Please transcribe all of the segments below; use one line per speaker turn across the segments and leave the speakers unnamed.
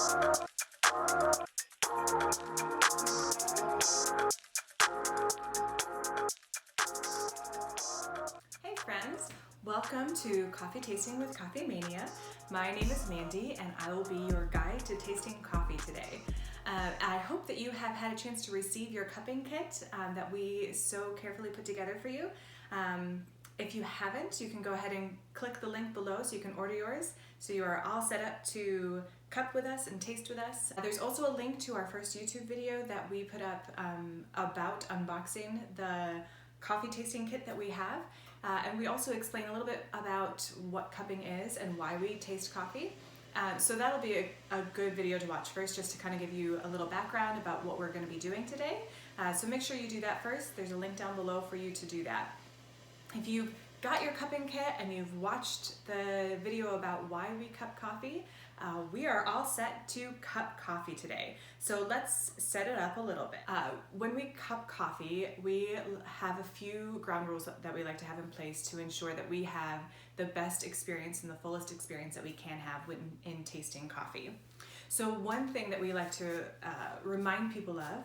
Hey friends, welcome to Coffee Tasting with Coffee Mania. My name is Mandy and I will be your guide to tasting coffee today. I hope that you have had a chance to receive your cupping kit that we so carefully put together for you. If you haven't, you can go ahead and click the link below so you can order yours, so you are all set up to cup with us and taste with us. There's also a link to our first YouTube video that we put up about unboxing the coffee tasting kit that we have. And we also explain a little bit about what cupping is and why we taste coffee. So that'll be a good video to watch first, just to kind of give you a little background about what we're going to be doing today. So make sure you do that first. There's a link down below for you to do that. If you've got your cupping kit and you've watched the video about why we cup coffee, we are all set to cup coffee today. So let's set it up a little bit. When we cup coffee, we have a few ground rules that we like to have in place to ensure that we have the best experience and the fullest experience that we can have in tasting coffee. So one thing that we like to remind people of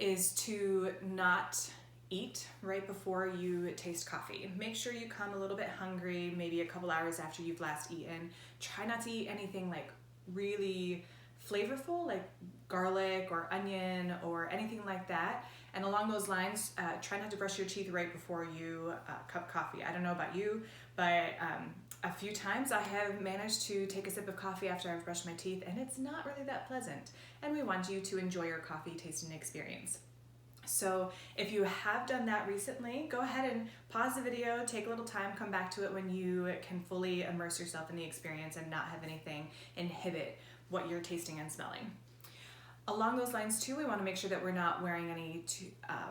is to not eat right before you taste coffee. Make sure you come a little bit hungry, maybe a couple hours after you've last eaten. Try not to eat anything like really flavorful, like garlic or onion or anything like that. And along those lines, try not to brush your teeth right before you cup coffee. I don't know about you, but a few times I have managed to take a sip of coffee after I've brushed my teeth, and it's not really that pleasant. And we want you to enjoy your coffee tasting experience. So if you have done that recently, go ahead and pause the video, take a little time, come back to it when you can fully immerse yourself in the experience and not have anything inhibit what you're tasting and smelling. Along those lines too, we want to make sure that we're not wearing any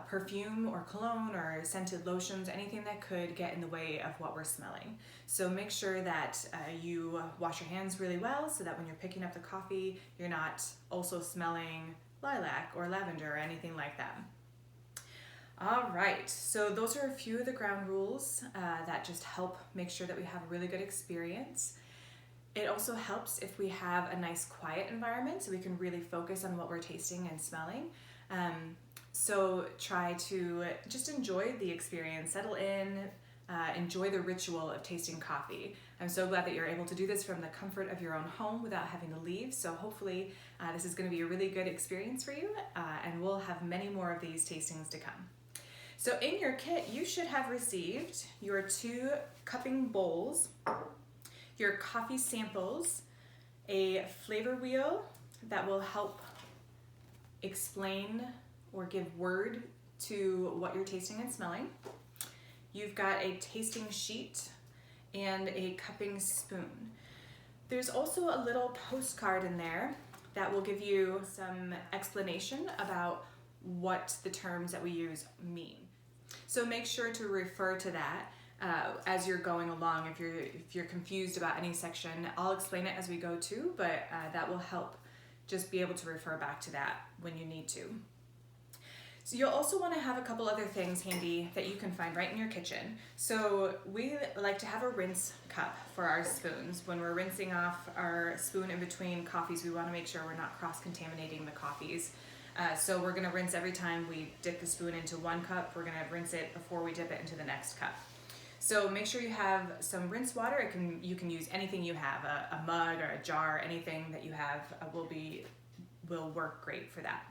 perfume or cologne or scented lotions, anything that could get in the way of what we're smelling. So make sure that you wash your hands really well so that when you're picking up the coffee, you're not also smelling lilac or lavender or anything like that. All right, so those are a few of the ground rules that just help make sure that we have a really good experience. It also helps if we have a nice quiet environment so we can really focus on what we're tasting and smelling. So try to just enjoy the experience, settle in, enjoy the ritual of tasting coffee. I'm so glad that you're able to do this from the comfort of your own home without having to leave. So hopefully this is going to be a really good experience for you, and we'll have many more of these tastings to come. So in your kit, you should have received your 2 cupping bowls, your coffee samples, a flavor wheel that will help explain or give word to what you're tasting and smelling. You've got a tasting sheet and a cupping spoon. There's also a little postcard in there that will give you some explanation about what the terms that we use mean. So make sure to refer to that as you're going along. If you're confused about any section, I'll explain it as we go too, but that will help just be able to refer back to that when you need to. So you'll also want to have a couple other things handy that you can find right in your kitchen. So we like to have a rinse cup for our spoons. When we're rinsing off our spoon in between coffees, we want to make sure we're not cross-contaminating the coffees. So we're going to rinse every time we dip the spoon into one cup. We're going to rinse it before we dip it into the next cup. So make sure you have some rinse water. You can use anything you have, a mug or a jar, anything that you have will work great for that.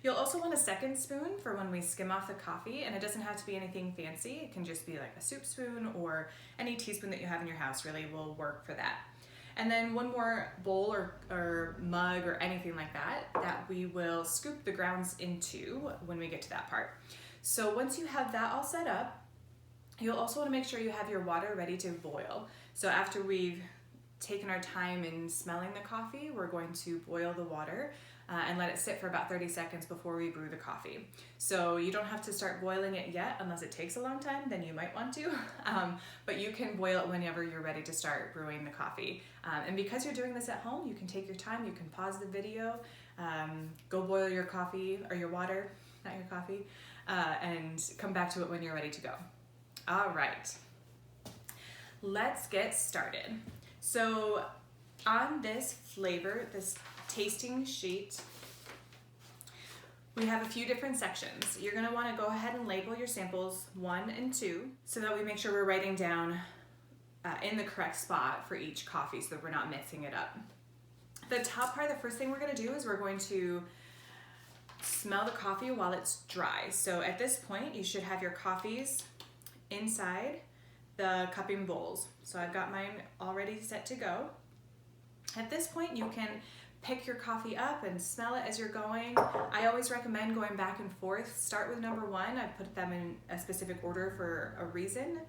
You'll also want a second spoon for when we skim off the coffee, and it doesn't have to be anything fancy. It can just be like a soup spoon, or any teaspoon that you have in your house really will work for that. And then one more bowl or mug or anything like that we will scoop the grounds into when we get to that part. So once you have that all set up, you'll also want to make sure you have your water ready to boil. So after we've taken our time in smelling the coffee, we're going to boil the water and let it sit for about 30 seconds before we brew the coffee. So you don't have to start boiling it yet unless it takes a long time, then you might want to. But you can boil it whenever you're ready to start brewing the coffee. And because you're doing this at home, you can take your time, you can pause the video, go boil your coffee, or your water, not your coffee, and come back to it when you're ready to go. All right, let's get started. So On this flavor, this tasting sheet, we have a few different sections. You're gonna wanna go ahead and label your samples 1 and 2 so that we make sure we're writing down in the correct spot for each coffee so that we're not mixing it up. The top part, the first thing we're gonna do is we're going to smell the coffee while it's dry. So at this point, you should have your coffees inside the cupping bowls. So I've got mine already set to go. At this point, you can pick your coffee up and smell it as you're going. I always recommend going back and forth. Start with number 1. I put them in a specific order for a reason.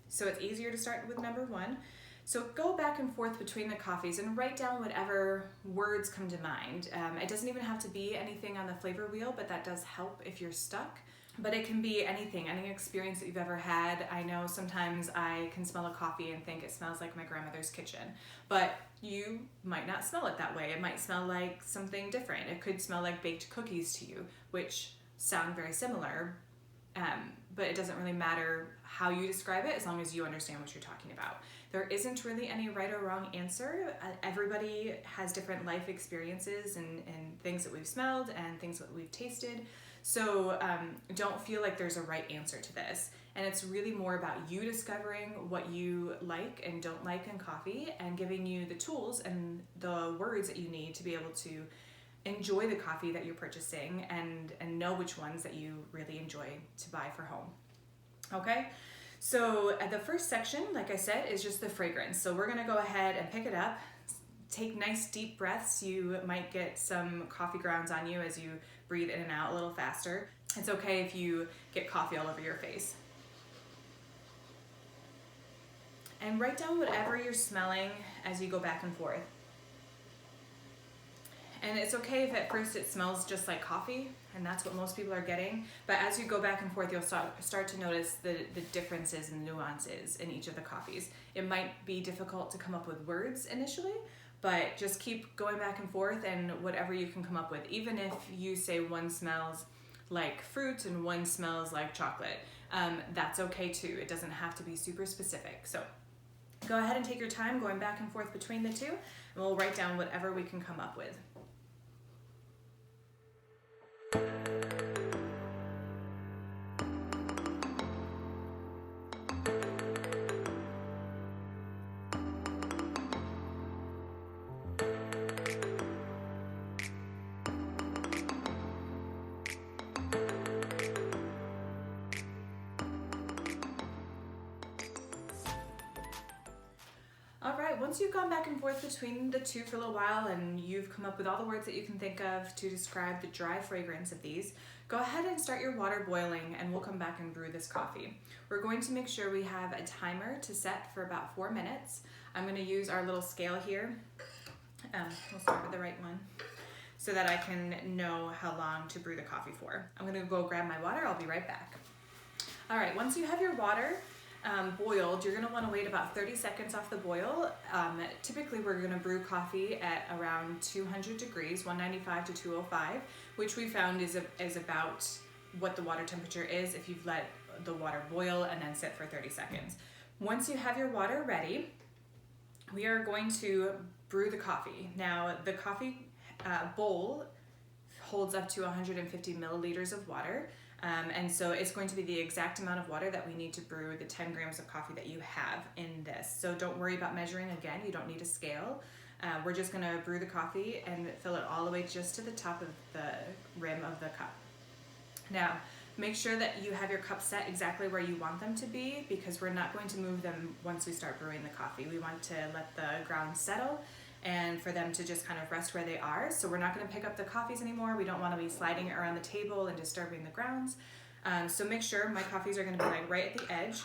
So it's easier to start with number 1. So go back and forth between the coffees and write down whatever words come to mind. It doesn't even have to be anything on the flavor wheel, but that does help if you're stuck. But it can be anything, any experience that you've ever had. I know sometimes I can smell a coffee and think it smells like my grandmother's kitchen, but you might not smell it that way. It might smell like something different. It could smell like baked cookies to you, which sound very similar, but it doesn't really matter how you describe it as long as you understand what you're talking about. There isn't really any right or wrong answer. Everybody has different life experiences and things that we've smelled and things that we've tasted. So don't feel like there's a right answer to this. And it's really more about you discovering what you like and don't like in coffee and giving you the tools and the words that you need to be able to enjoy the coffee that you're purchasing and know which ones that you really enjoy to buy for home. Okay? So the first section, like I said, is just the fragrance. So we're gonna go ahead and pick it up. Take nice deep breaths. You might get some coffee grounds on you as you breathe in and out a little faster. It's okay if you get coffee all over your face. And write down whatever you're smelling as you go back and forth. And it's okay if at first it smells just like coffee, and that's what most people are getting. But as you go back and forth, you'll start to notice the differences and nuances in each of the coffees. It might be difficult to come up with words initially, but just keep going back and forth and whatever you can come up with. Even if you say one smells like fruit and one smells like chocolate, that's okay too. It doesn't have to be super specific. So go ahead and take your time going back and forth between the two, and we'll write down whatever we can come up with. Once you've gone back and forth between the two for a little while and you've come up with all the words that you can think of to describe the dry fragrance of these, go ahead and start your water boiling and we'll come back and brew this coffee. We're going to make sure we have a timer to set for about 4 minutes. I'm going to use our little scale here. We'll start with the right one so that I can know how long to brew the coffee for. I'm going to go grab my water. I'll be right back. All right, once you have your water boiled, you're going to want to wait about 30 seconds off the boil. Typically we're going to brew coffee at around 200 degrees, 195 to 205, which we found is about what the water temperature is if you've let the water boil and then sit for 30 seconds. Once you have your water ready, we are going to brew the coffee. Now the coffee bowl holds up to 150 milliliters of water. And so it's going to be the exact amount of water that we need to brew the 10 grams of coffee that you have in this. So don't worry about measuring again, you don't need a scale. We're just gonna brew the coffee and fill it all the way just to the top of the rim of the cup. Now, make sure that you have your cups set exactly where you want them to be because we're not going to move them once we start brewing the coffee. We want to let the grounds settle and for them to just kind of rest where they are. So we're not gonna pick up the coffees anymore. We don't wanna be sliding it around the table and disturbing the grounds. So make sure my coffees are gonna be like right at the edge.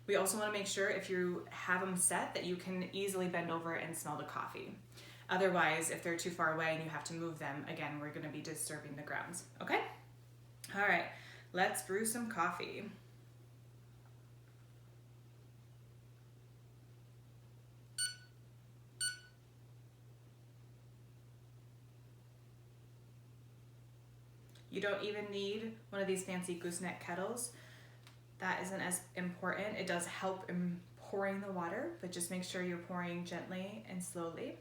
We also wanna make sure if you have them set that you can easily bend over and smell the coffee. Otherwise, if they're too far away and you have to move them, again, we're gonna be disturbing the grounds, okay? All right, let's brew some coffee. You don't even need one of these fancy gooseneck kettles. That isn't as important. It does help pouring the water, but just make sure you're pouring gently and slowly.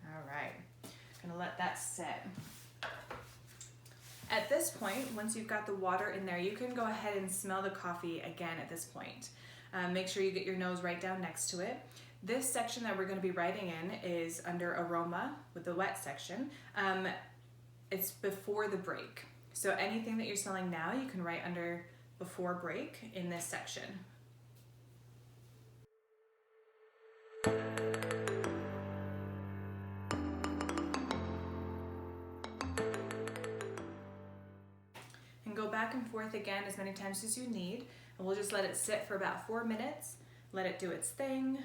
All right, gonna let that sit. At this point, once you've got the water in there, you can go ahead and smell the coffee again at this point. Make sure you get your nose right down next to it. This section that we're going to be writing in is under aroma with the wet section. It's before the break. So anything that you're smelling now, you can write under before break in this section. And go back and forth again as many times as you need. And we'll just let it sit for about 4 minutes. Let it do its thing.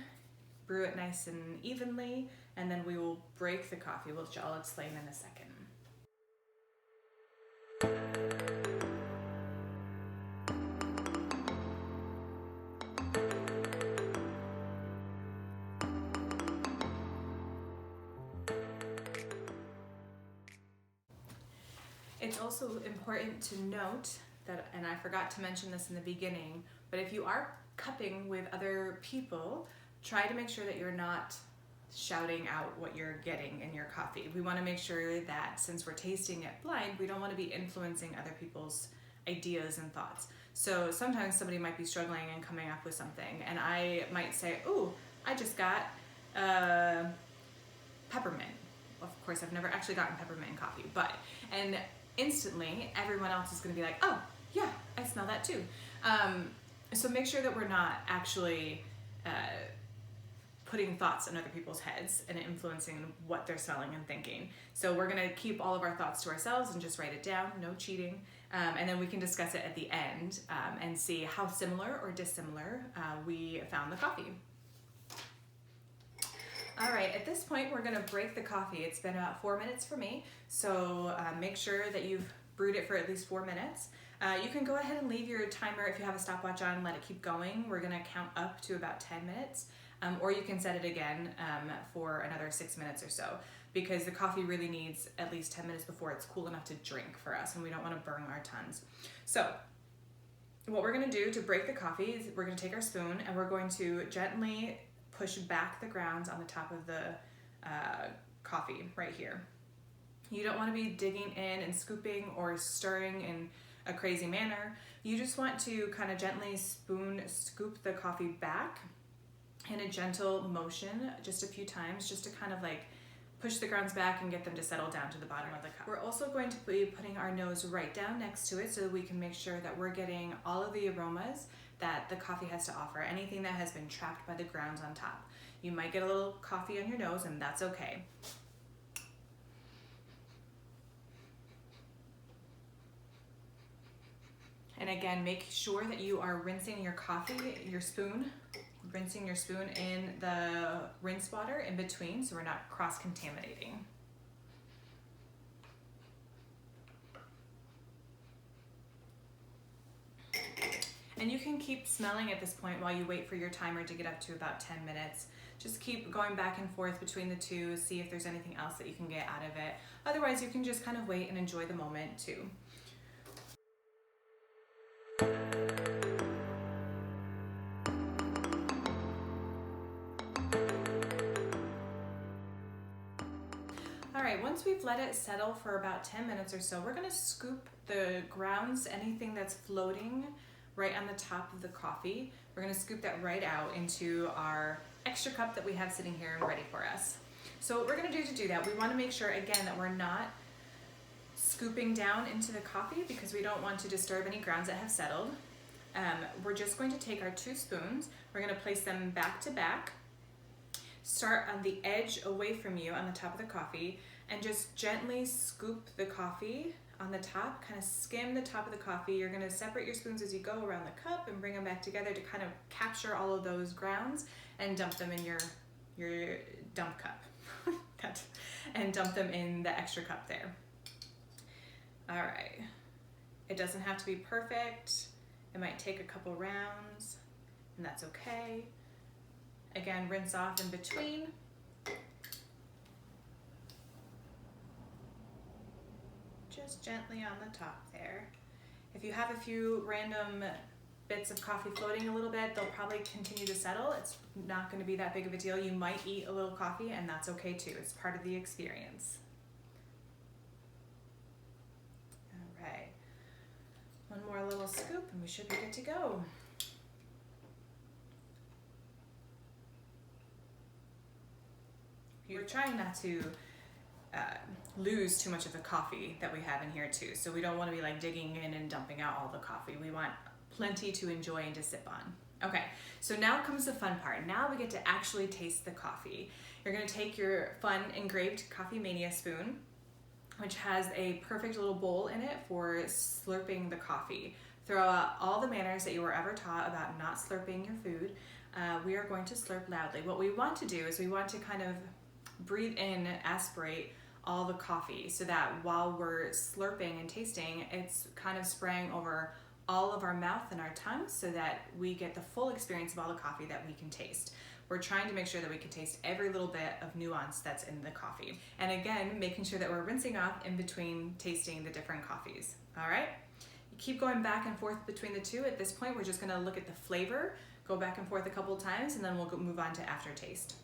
Brew it nice and evenly. And then we will break the coffee, which I'll explain in a second. It's also important to note that, and I forgot to mention this in the beginning, but if you are cupping with other people, try to make sure that you're not shouting out what you're getting in your coffee. We want to make sure that since we're tasting it blind, we don't want to be influencing other people's ideas and thoughts. So sometimes somebody might be struggling and coming up with something, and I might say, "Oh, I just got peppermint." Of course, I've never actually gotten peppermint in coffee, and instantly everyone else is going to be like, "Oh, yeah, I smell that too." So make sure that we're not actually putting thoughts in other people's heads and influencing what they're smelling and thinking. So we're going to keep all of our thoughts to ourselves and just write it down, no cheating, and then we can discuss it at the end and see how similar or dissimilar we found the coffee. All right, at this point, we're gonna break the coffee. It's been about 4 minutes for me, so make sure that you've brewed it for at least 4 minutes. You can go ahead and leave your timer if you have a stopwatch on and let it keep going. We're gonna count up to about 10 minutes, or you can set it again for another 6 minutes or so, because the coffee really needs at least 10 minutes before it's cool enough to drink for us, and we don't wanna burn our tons. So, what we're gonna do to break the coffee is we're gonna take our spoon and we're going to gently push back the grounds on the top of the coffee right here. You don't want to be digging in and scooping or stirring in a crazy manner. You just want to kind of gently scoop the coffee back in a gentle motion just a few times, just to kind of like push the grounds back and get them to settle down to the bottom of the cup. We're also going to be putting our nose right down next to it so that we can make sure that we're getting all of the aromas that the coffee has to offer, anything that has been trapped by the grounds on top. You might get a little coffee on your nose, and that's okay. And again, make sure that you are rinsing your rinsing your spoon in the rinse water in between so we're not cross-contaminating. And you can keep smelling at this point while you wait for your timer to get up to about 10 minutes. Just keep going back and forth between the two, see if there's anything else that you can get out of it. Otherwise, you can just kind of wait and enjoy the moment too. All right, once we've let it settle for about 10 minutes or so, we're gonna scoop the grounds, anything that's floating right on the top of the coffee. We're gonna scoop that right out into our extra cup that we have sitting here and ready for us. So what we're gonna do to do that, we wanna make sure again that we're not scooping down into the coffee because we don't want to disturb any grounds that have settled. We're just going to take our 2 spoons, we're gonna place them back to back, start on the edge away from you on the top of the coffee, and just gently scoop the coffee on the top, kind of skim the top of the coffee. You're gonna separate your spoons as you go around the cup and bring them back together to kind of capture all of those grounds and dump them in your dump cup. And dump them in the extra cup there. All right, it doesn't have to be perfect. It might take a couple rounds, and that's okay. Again, rinse off in between. Just gently on the top there. If you have a few random bits of coffee floating a little bit, they'll probably continue to settle. It's not going to be that big of a deal. You might eat a little coffee, and that's okay too. It's part of the experience. All right. One more little scoop and we should be good to go. We're trying not to lose too much of the coffee that we have in here too. So we don't want to be like digging in and dumping out all the coffee. We want plenty to enjoy and to sip on. Okay, so now comes the fun part. Now we get to actually taste the coffee. You're gonna take your fun engraved Coffee Mania spoon, which has a perfect little bowl in it for slurping the coffee. Throw out all the manners that you were ever taught about not slurping your food. We are going to slurp loudly. What we want to do is we want to kind of breathe in, aspirate all the coffee so that while we're slurping and tasting, it's kind of spraying over all of our mouth and our tongue so that we get the full experience of all the coffee that we can taste. We're trying to make sure that we can taste every little bit of nuance that's in the coffee. And again, making sure that we're rinsing off in between tasting the different coffees. All right? You keep going back and forth between the two. At this point, we're just gonna look at the flavor, go back and forth a couple of times, and then we'll move on to aftertaste.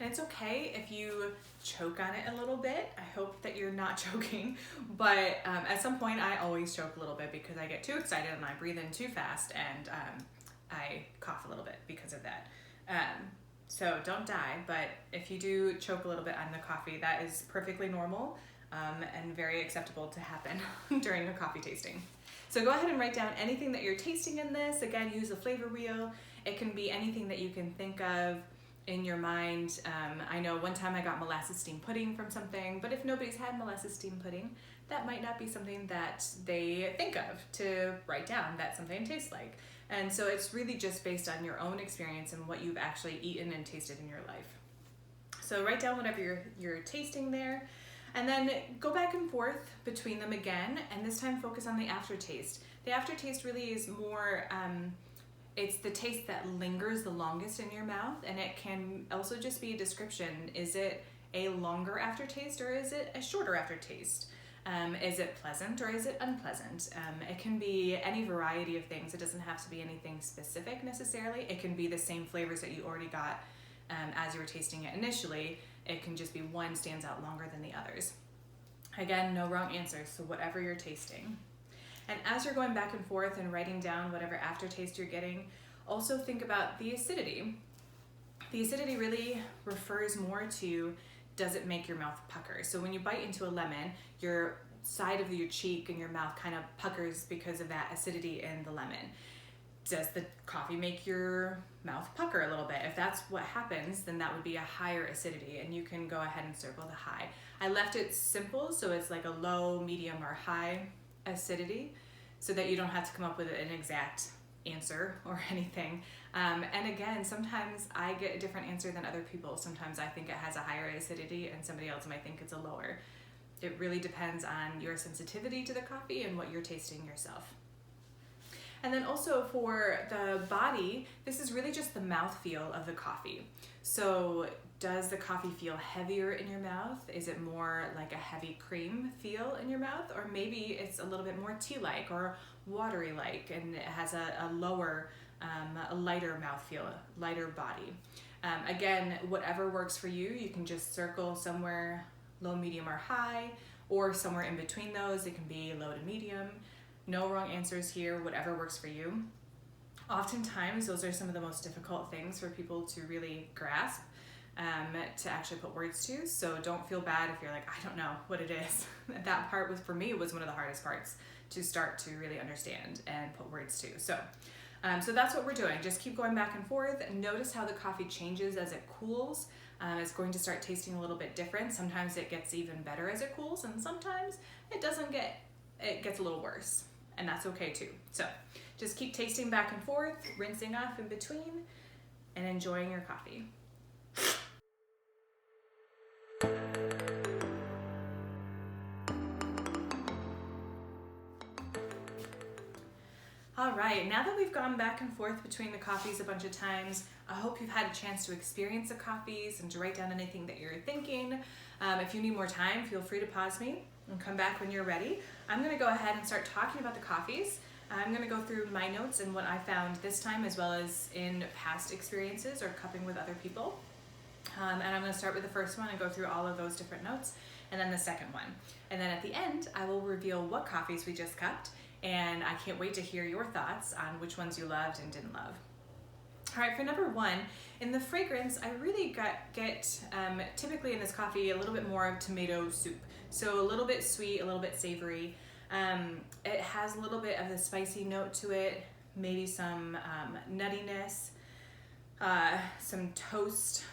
And it's okay if you choke on it a little bit. I hope that you're not choking, but at some point I always choke a little bit because I get too excited and I breathe in too fast and I cough a little bit because of that. So don't die, but if you do choke a little bit on the coffee, that is perfectly normal and very acceptable to happen during a coffee tasting. So go ahead and write down anything that you're tasting in this. Again, use a flavor wheel. It can be anything that you can think of in your mind. I know one time I got molasses steamed pudding from something, but if nobody's had molasses steamed pudding, that might not be something that they think of to write down that something tastes like. And so it's really just based on your own experience and what you've actually eaten and tasted in your life. So write down whatever you're tasting there, and then go back and forth between them again, and this time focus on the aftertaste. The aftertaste really is more, it's the taste that lingers the longest in your mouth, and it can also just be a description. Is it a longer aftertaste or is it a shorter aftertaste? Is it pleasant or is it unpleasant? It can be any variety of things. It doesn't have to be anything specific necessarily. It can be the same flavors that you already got as you were tasting it initially. It can just be one stands out longer than the others. Again, no wrong answers, so whatever you're tasting. And as you're going back and forth and writing down whatever aftertaste you're getting, also think about the acidity. The acidity really refers more to, does it make your mouth pucker? So when you bite into a lemon, your side of your cheek and your mouth kind of puckers because of that acidity in the lemon. Does the coffee make your mouth pucker a little bit? If that's what happens, then that would be a higher acidity, and you can go ahead and circle the high. I left it simple, so it's like a low, medium, or high acidity, so that you don't have to come up with an exact answer or anything. And again, sometimes I get a different answer than other people. Sometimes I think it has a higher acidity and somebody else might think it's a lower. It really depends on your sensitivity to the coffee and what you're tasting yourself. And then also for the body, this is really just the mouthfeel of the coffee. So does the coffee feel heavier in your mouth? Is it more like a heavy cream feel in your mouth? Or maybe it's a little bit more tea-like or watery-like, and it has a lower, a lighter mouthfeel, a lighter body. Again, whatever works for you, you can just circle somewhere low, medium, or high, or somewhere in between those. It can be low to medium. No wrong answers here, whatever works for you. Oftentimes, those are some of the most difficult things for people to really grasp, to actually put words to. So don't feel bad if you're like, I don't know what it is. That part was, for me, was one of the hardest parts to start to really understand and put words to. So that's what we're doing. Just keep going back and forth. Notice how the coffee changes as it cools. It's going to start tasting a little bit different. Sometimes it gets even better as it cools, and sometimes it gets a little worse. And that's okay too. So just keep tasting back and forth, rinsing off in between, and enjoying your coffee. All right, now that we've gone back and forth between the coffees a bunch of times, I hope you've had a chance to experience the coffees and to write down anything that you're thinking. If you need more time, feel free to pause me and come back when you're ready. I'm gonna go ahead and start talking about the coffees. I'm gonna go through my notes and what I found this time, as well as in past experiences or cupping with other people. And I'm gonna start with the first one and go through all of those different notes, and then the second one. And then at the end, I will reveal what coffees we just cupped, and I can't wait to hear your thoughts on which ones you loved and didn't love. All right, for number one, in the fragrance, I really get typically in this coffee a little bit more of tomato soup. So a little bit sweet, a little bit savory. It has a little bit of the spicy note to it, maybe some nuttiness, some toast.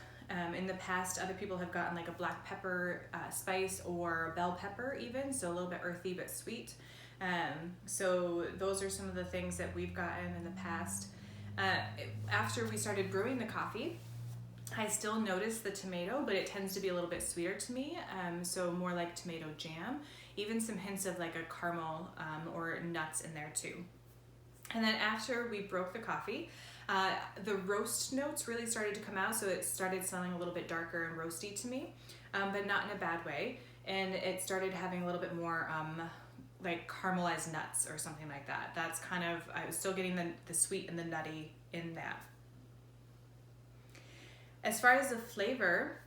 In the past, other people have gotten like a black pepper spice or bell pepper even, so a little bit earthy but sweet. So those are some of the things that we've gotten in the past. After we started brewing the coffee, I still notice the tomato, but it tends to be a little bit sweeter to me, so more like tomato jam, even some hints of like a caramel or nuts in there too. And then after we broke the coffee, the roast notes really started to come out, so it started smelling a little bit darker and roasty to me, but not in a bad way, and it started having a little bit more like caramelized nuts or something like that. That's kind of, I was still getting the sweet and the nutty in that. As far as the flavor,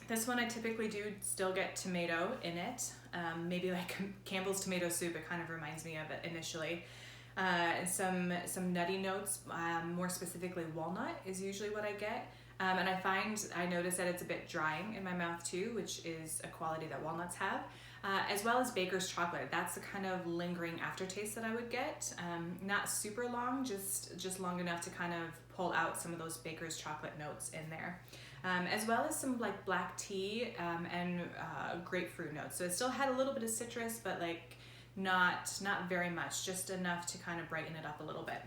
this one I typically do still get tomato in it. Maybe like Campbell's tomato soup, it kind of reminds me of it initially. Some nutty notes, more specifically walnut is usually what I get. And I notice that it's a bit drying in my mouth too, which is a quality that walnuts have. As well as baker's chocolate. That's the kind of lingering aftertaste that I would get. Not super long, just long enough to kind of pull out some of those baker's chocolate notes in there. As well as some like black tea and grapefruit notes. So it still had a little bit of citrus, but like not very much, just enough to kind of brighten it up a little bit.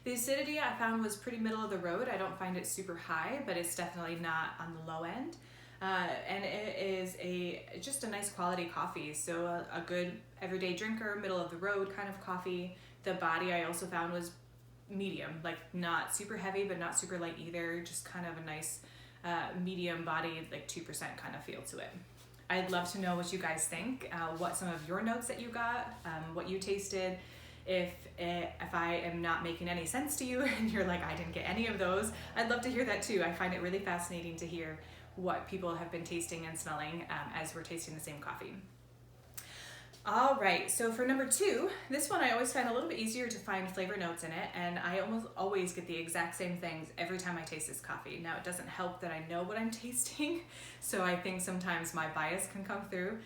The acidity I found was pretty middle of the road. I don't find it super high, but it's definitely not on the low end. And it is just a nice quality coffee, so a good everyday drinker, middle of the road kind of coffee. The body I also found was medium, like not super heavy but not super light either, just kind of a nice medium body, like 2% kind of feel to it. I'd love to know what you guys think, what some of your notes that you got, what you tasted. If I am not making any sense to you and you're like, I didn't get any of those, I'd love to hear that too. I find it really fascinating to hear what people have been tasting and smelling as we're tasting the same coffee. All right, so for number two, this one I always find a little bit easier to find flavor notes in it, and I almost always get the exact same things every time I taste this coffee. Now, it doesn't help that I know what I'm tasting, so I think sometimes my bias can come through.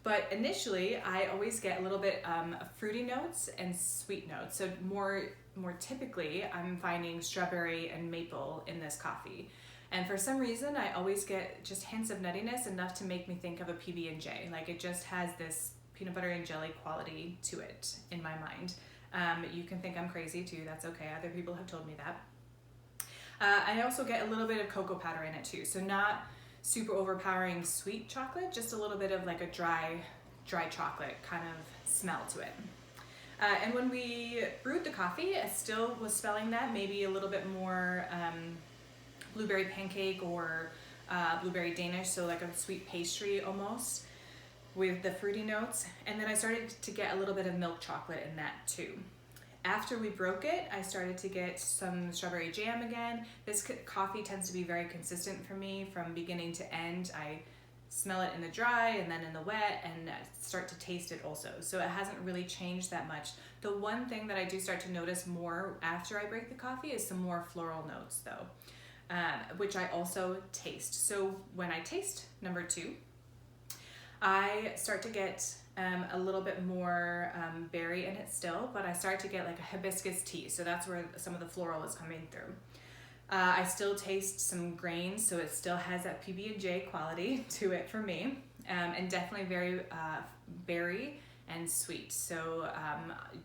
But initially, I always get a little bit of fruity notes and sweet notes. So more typically, I'm finding strawberry and maple in this coffee. And for some reason, I always get just hints of nuttiness, enough to make me think of a PB&J. Like it just has this peanut butter and jelly quality to it in my mind. You can think I'm crazy too, that's okay. Other people have told me that. I also get a little bit of cocoa powder in it too. So not super overpowering sweet chocolate, just a little bit of like a dry chocolate kind of smell to it. And when we brewed the coffee, I still was smelling that, maybe a little bit more blueberry pancake or blueberry Danish, so like a sweet pastry almost with the fruity notes. And then I started to get a little bit of milk chocolate in that too. After we broke it, I started to get some strawberry jam again. This coffee tends to be very consistent for me from beginning to end. I smell it in the dry and then in the wet and start to taste it also. So it hasn't really changed that much. The one thing that I do start to notice more after I break the coffee is some more floral notes though. Which I also taste. So when I taste number two, I start to get a little bit more berry in it still, but I start to get like a hibiscus tea. So that's where some of the floral is coming through. I still taste some grains, so it still has that PB&J quality to it for me, and definitely very berry and sweet. So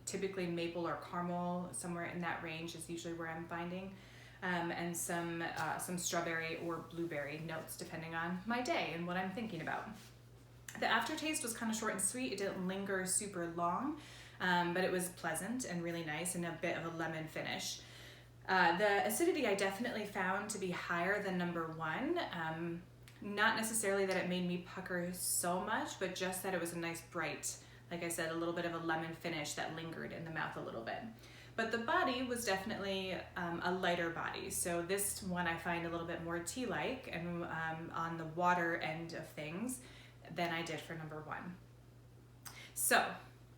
typically maple or caramel, somewhere in that range is usually where I'm finding. And some strawberry or blueberry notes depending on my day and what I'm thinking about. The aftertaste was kind of short and sweet. It didn't linger super long. but it was pleasant and really nice and a bit of a lemon finish. The acidity I definitely found to be higher than number one. Not necessarily that it made me pucker so much, but just that it was a nice bright, like I said, a little bit of a lemon finish that lingered in the mouth a little bit. But the body was definitely a lighter body. So this one I find a little bit more tea-like and on the water end of things than I did for number one. So,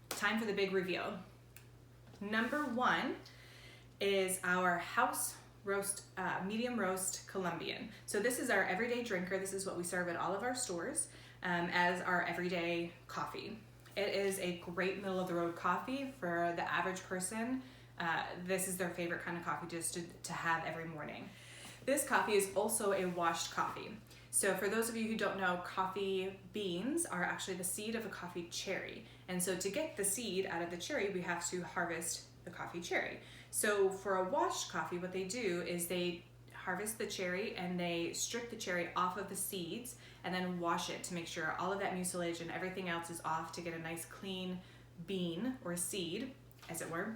time for the big reveal. Number one is our house roast, medium roast Colombian. So this is our everyday drinker. This is what we serve at all of our stores as our everyday coffee. It is a great middle of the road coffee for the average person. This is their favorite kind of coffee just to have every morning. This coffee is also a washed coffee. So for those of you who don't know, coffee beans are actually the seed of a coffee cherry. And so to get the seed out of the cherry, we have to harvest the coffee cherry. So for a washed coffee, what they do is they harvest the cherry and they strip the cherry off of the seeds and then wash it to make sure all of that mucilage and everything else is off to get a nice clean bean or seed, as it were.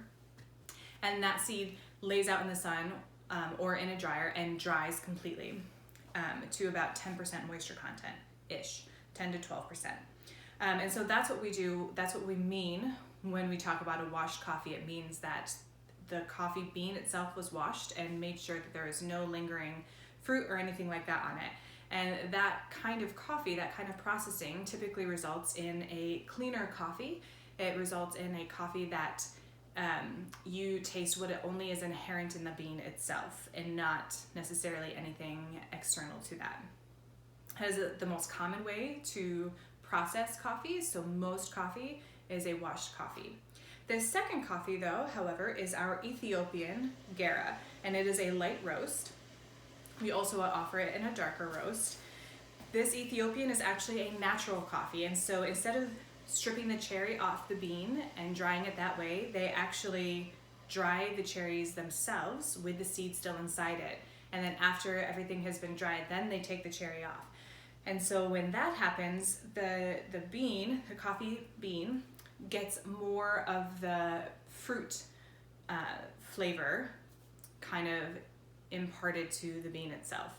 And that seed lays out in the sun or in a dryer and dries completely to about 10% moisture content-ish, 10 to 12%. And so that's what we do, that's what we mean when we talk about a washed coffee. It means that the coffee bean itself was washed and made sure that there is no lingering fruit or anything like that on it. And that kind of coffee, that kind of processing typically results in a cleaner coffee. It results in a coffee that you taste what it only is inherent in the bean itself and not necessarily anything external to that. That is the most common way to process coffee, so most coffee is a washed coffee. The second coffee though, however, is our Ethiopian Gara, and it is a light roast. We also offer it in a darker roast. This Ethiopian is actually a natural coffee, and so instead of stripping the cherry off the bean and drying it that way, they actually dry the cherries themselves with the seed still inside it. And then after everything has been dried, then they take the cherry off. And so when that happens, the bean, the coffee bean, gets more of the fruit flavor kind of imparted to the bean itself.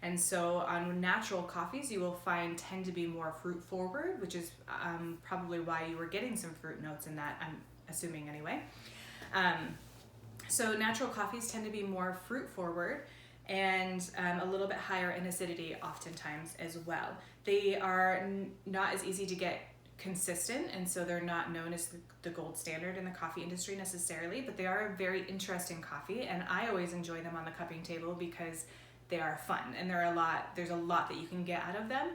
And so on natural coffees, you will find tend to be more fruit forward, which is probably why you were getting some fruit notes in that, I'm assuming anyway. So natural coffees tend to be more fruit forward and a little bit higher in acidity oftentimes as well. They are not as easy to get consistent, and so they're not known as the gold standard in the coffee industry necessarily, but they are a very interesting coffee, and I always enjoy them on the cupping table because they are fun and there's a lot that you can get out of them,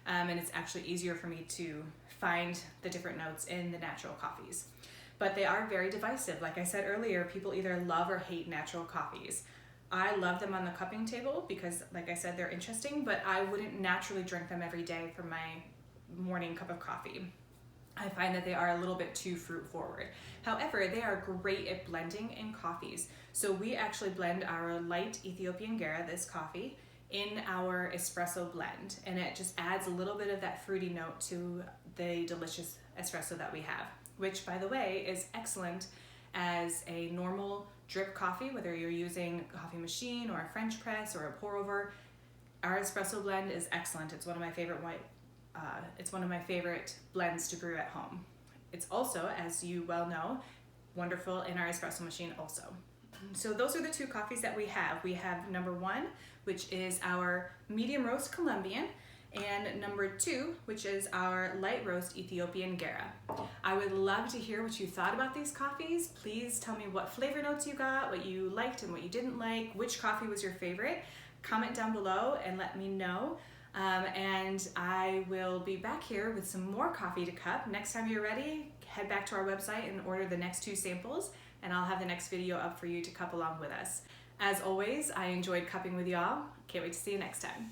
and it's actually easier for me to find the different notes in the natural coffees. But they are very divisive. Like I said earlier, people either love or hate natural coffees. I love them on the cupping table because, like I said, they're interesting, but I wouldn't naturally drink them every day for my morning cup of coffee. I find that they are a little bit too fruit forward. However, they are great at blending in coffees. So we actually blend our light Ethiopian Gara, this coffee, in our espresso blend, and it just adds a little bit of that fruity note to the delicious espresso that we have, which, by the way, is excellent as a normal drip coffee, whether you're using a coffee machine or a French press or a pour over. Our espresso blend is excellent. It's one of my favorite blends to brew at home. It's also, as you well know, wonderful in our espresso machine also. So those are the two coffees that we have. We have number one, which is our medium roast Colombian, and number two, which is our light roast Ethiopian Gara. I would love to hear what you thought about these coffees. Please tell me what flavor notes you got, what you liked and what you didn't like, which coffee was your favorite. Comment down below and let me know. And I will be back here with some more coffee to cup. Next time you're ready, head back to our website and order the next two samples, and I'll have the next video up for you to cup along with us. As always, I enjoyed cupping with y'all. Can't wait to see you next time.